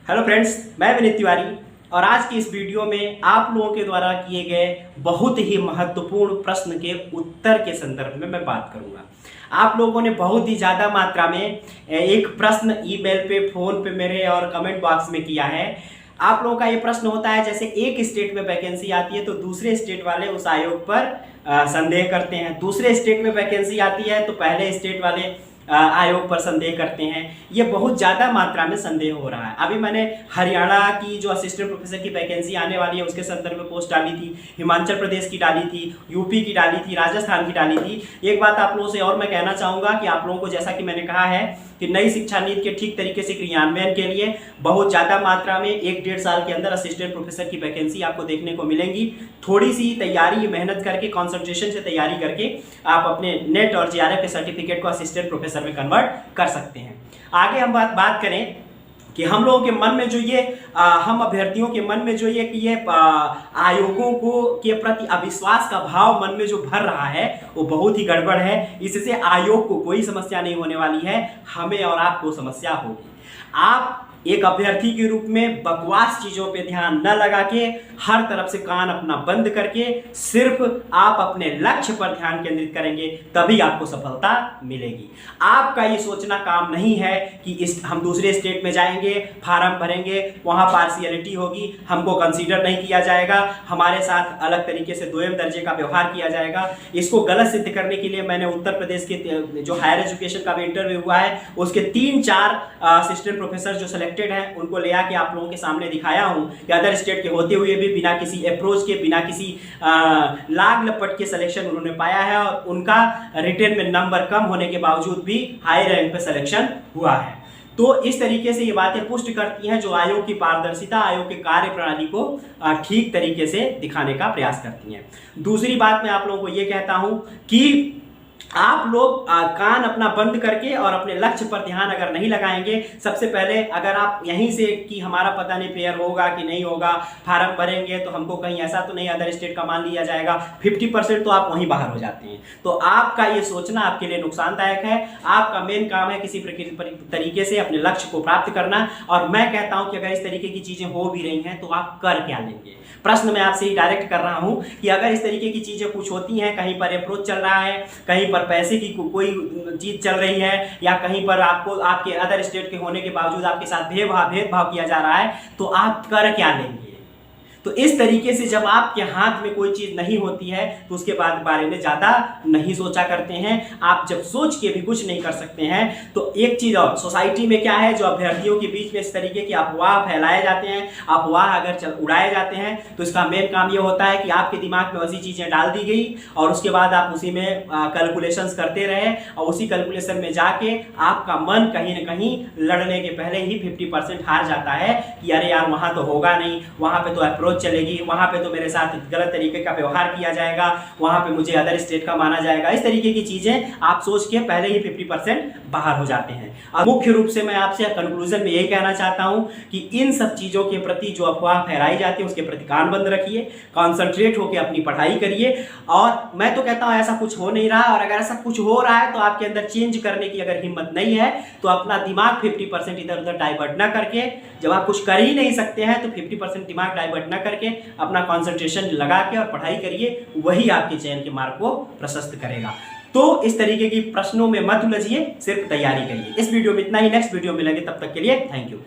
Hello friends, मैं विनीत तिवारी और आज की इस वीडियो में आप लोगों के द्वारा किए गए बहुत ही महत्वपूर्ण प्रश्न के उत्तर के संदर्भ में मैं बात करूंगा। आप लोगों ने बहुत ही ज़्यादा मात्रा में एक प्रश्न ईमेल पे, फोन पे मेरे और कमेंट बॉक्स में किया है। आप लोगों का ये प्रश्न होता है, जैसे एक स्टेट में वैकेंसी आती है तो दूसरे स्टेट वाले उस आयोग पर संदेह करते हैं, दूसरे स्टेट में वैकेंसी आती है तो पहले स्टेट वाले आयोग पर संदेह करते हैं। ये बहुत ज़्यादा मात्रा में संदेह हो रहा है। अभी मैंने हरियाणा की जो असिस्टेंट प्रोफेसर की वैकेंसी आने वाली है उसके संदर्भ में पोस्ट डाली थी, हिमाचल प्रदेश की डाली थी, यूपी की डाली थी, राजस्थान की डाली थी। एक बात आप लोगों से और मैं कहना चाहूँगा कि आप लोगों को, जैसा कि मैंने कहा है कि नई शिक्षा नीति के ठीक तरीके से क्रियान्वयन के लिए बहुत ज़्यादा मात्रा में 1-1.5 साल के अंदर असिस्टेंट प्रोफेसर की वैकेंसी आपको देखने को मिलेंगी। थोड़ी सी तैयारी, मेहनत करके, कॉन्सेंट्रेशन से तैयारी करके आप अपने नेट और जीआरएफ के सर्टिफिकेट को असिस्टेंट प्रोफेसर में कन्वर्ट कर सकते हैं। आगे हम बात करें कि हम लोगों के मन में जो ये हम अभ्यर्थियों के मन में जो ये आयोगों को के प्रति अविश्वास का भाव मन में जो भर रहा है वो बहुत ही गड़बड़ है। इससे आयोग को कोई समस्या नहीं होने वाली है, हमें और आपको समस्या होगी। आप एक अभ्यर्थी के रूप में बकवास चीज़ों पे ध्यान न लगा के, हर तरफ से कान अपना बंद करके सिर्फ आप अपने लक्ष्य पर ध्यान केंद्रित करेंगे, तभी आपको सफलता मिलेगी। आपका ये सोचना काम नहीं है कि हम दूसरे स्टेट में जाएंगे, फार्म भरेंगे, वहाँ पार्शियलिटी होगी, हमको कंसीडर नहीं किया जाएगा, हमारे साथ अलग तरीके से दोयम दर्जे का व्यवहार किया जाएगा। इसको गलत सिद्ध करने के लिए मैंने उत्तर प्रदेश के जो हायर एजुकेशन का भी इंटरव्यू हुआ है उसके 3-4 असिस्टेंट प्रोफेसर जो सेलेक्टेड हैं उनको ले आके आप लोगों के सामने दिखाया हूं कि अदर स्टेट के होते हुए भी बिना किसी अप्रोच के, बिना किसी लाग लपट के सिलेक्शन उन्होंने पाया है और उनका रिटन में नंबर कम होने के बावजूद भी हाई रैंक पे सिलेक्शन हुआ है। तो इस तरीके से ये बातें पुष्ट करती हैं जो आयोग की पारदर्शिता, आयोग के कार्य प्रणाली को ठीक तरीके से दिखाने का प्रयास करती हैं। दूसरी बात मैं आप लोगों को ये कहता हूं कि आप लोग कान अपना बंद करके और अपने लक्ष्य पर ध्यान अगर नहीं लगाएंगे, सबसे पहले अगर आप यहीं से कि हमारा पता नहीं फेयर होगा कि नहीं होगा, फार्म भरेंगे तो हमको कहीं ऐसा तो नहीं अदर स्टेट का मान लिया जाएगा, 50% तो आप वहीं बाहर हो जाते हैं। तो आपका ये सोचना आपके लिए नुकसानदायक है। आपका मेन काम है किसी तरीके से अपने लक्ष्य को प्राप्त करना। और मैं कहता हूं कि अगर इस तरीके की चीजें हो भी रही हैं तो आप कर क्या लेंगे? प्रश्न मैं आपसे ही डायरेक्ट कर रहा हूं कि अगर इस तरीके की चीजें कुछ होती हैं, कहीं पर अप्रोच चल रहा है, कहीं पर पैसे की कोई चीज चल रही है, या कहीं पर आपको आपके अदर स्टेट के होने के बावजूद आपके साथ भेदभाव किया जा रहा है, तो आप कर क्या लेंगे? तो इस तरीके से जब आपके हाथ में कोई चीज नहीं होती है तो उसके बारे में ज्यादा नहीं सोचा करते हैं। आप जब सोच के भी कुछ नहीं कर सकते हैं तो एक चीज और, सोसाइटी में क्या है, जो अभ्यर्थियों के बीच में इस तरीके की अफवाह फैलाए जाते हैं, अफवाह अगर उड़ाए जाते हैं तो इसका मेन काम ये होता है कि आपके दिमाग में वैसी चीजें डाल दी गई और उसके बाद आप उसी में कैलकुलेशंस करते रहे और उसी कैलकुलेशन में जाके आपका मन कहीं ना कहीं लड़ने के पहले ही 50% हार जाता है कि अरे यार वहां तो होगा नहीं, वहां पे तो अप्रोच चलेगी, वहां पे तो मेरे साथ गलत तरीके का व्यवहार किया जाएगा, वहां पे मुझे अदर स्टेट का माना जाएगा। इस तरीके की चीजें आप सोच के पहले ही 50% बाहर हो जाते हैं। और मुख्य रूप से मैं आपसे कंक्लूजन में यही कहना चाहता हूं कि इन सब चीजों के प्रति जो अफवाह फैलाई जाती है उसके प्रति कान बंद रखिए, कॉन्सेंट्रेट होकर अपनी पढ़ाई करिए। और मैं तो कहता हूं ऐसा कुछ हो नहीं रहा, और अगर ऐसा कुछ हो रहा है तो आपके अंदर चेंज करने की अगर हिम्मत नहीं है तो अपना दिमाग 50% इधर उधर डाइवर्ट ना करके, जब आप कुछ कर ही नहीं सकते हैं तो 50% दिमाग डाइवर्ट ना करके अपना कंसंट्रेशन लगा के और पढ़ाई करिए, वही आपके चयन के मार्ग को प्रशस्त करेगा। तो इस तरीके की प्रश्नों में मत उलझिए, सिर्फ तैयारी करिए। इस वीडियो में इतना ही, नेक्स्ट वीडियो में मिलेंगे, तब तक के लिए थैंक यू।